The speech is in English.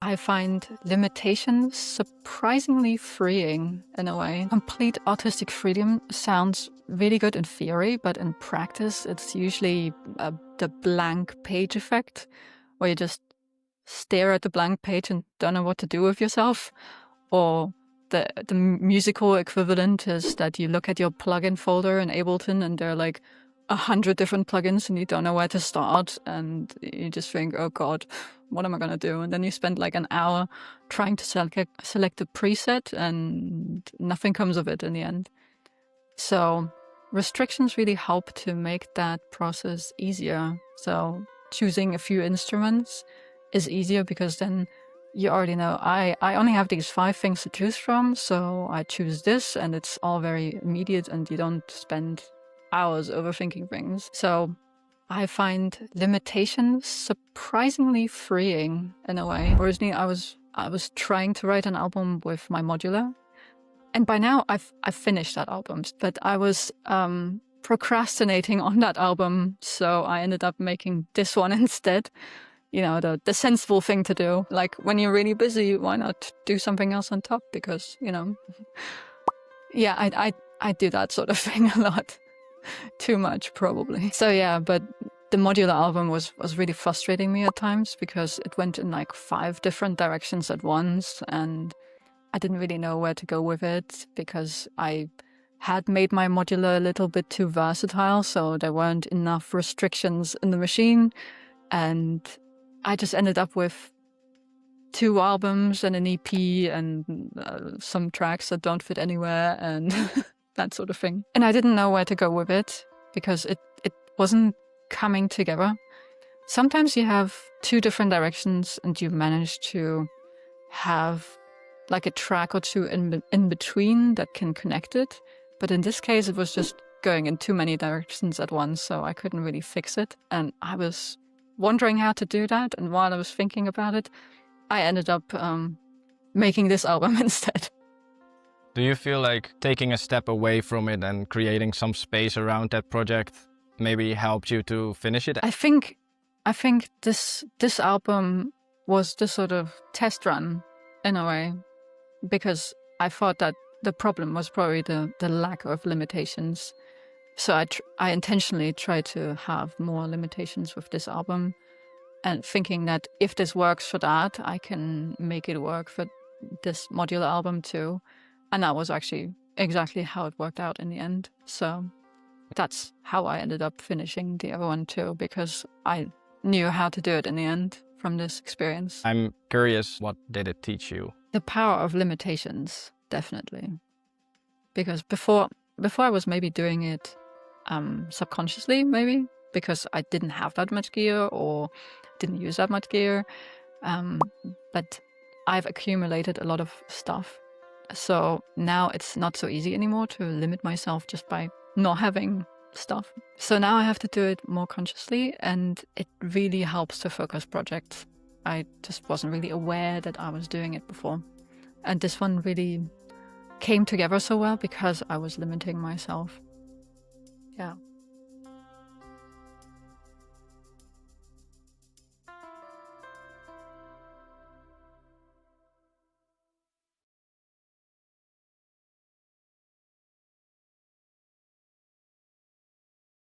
I find limitations surprisingly freeing in a way. Complete artistic freedom sounds really good in theory, but in practice, it's usually the blank page effect, where you just stare at the blank page and don't know what to do with yourself. Or the musical equivalent is that you look at your plugin folder in Ableton and there are like 100 different plugins and you don't know where to start, and you just think, oh God, what am I gonna do? And then you spend like an hour trying to select a preset and nothing comes of it in the end. So restrictions really help to make that process easier. So choosing a few instruments is easier because then you already know, I only have these 5 things to choose from, so I choose this and it's all very immediate and you don't spend hours overthinking things. So I find limitations surprisingly freeing in a way. Originally, I was trying to write an album with my modular, and by now I've finished that album, but I was procrastinating on that album, so I ended up making this one instead. You know, the sensible thing to do. Like when you're really busy, why not do something else on top? Because, you know, yeah, I do that sort of thing a lot. Too much, probably. So yeah, but the modular album was really frustrating me at times because it went in like 5 different directions at once, and I didn't really know where to go with it because I had made my modular a little bit too versatile, so there weren't enough restrictions in the machine, and I just ended up with 2 albums and an EP and some tracks that don't fit anywhere and that sort of thing. And I didn't know where to go with it because it wasn't coming together. Sometimes you have 2 different directions and you manage to have like a track or 2 in between that can connect it. But in this case, it was just going in too many directions at once, so I couldn't really fix it. And I was wondering how to do that. And while I was thinking about it, I ended up making this album instead. Do you feel like taking a step away from it and creating some space around that project maybe helped you to finish it? I think this album was the sort of test run in a way, because I thought that the problem was probably the lack of limitations. So I intentionally tried to have more limitations with this album, and thinking that if this works for that, I can make it work for this modular album too. And that was actually exactly how it worked out in the end. So that's how I ended up finishing the other one too, because I knew how to do it in the end from this experience. I'm curious, what did it teach you? The power of limitations, definitely. Because before I was maybe doing it subconsciously, maybe, because I didn't have that much gear or didn't use that much gear. But I've accumulated a lot of stuff. So now it's not so easy anymore to limit myself just by not having stuff. So now I have to do it more consciously, and it really helps to focus projects. I just wasn't really aware that I was doing it before. And this one really came together so well because I was limiting myself. Yeah.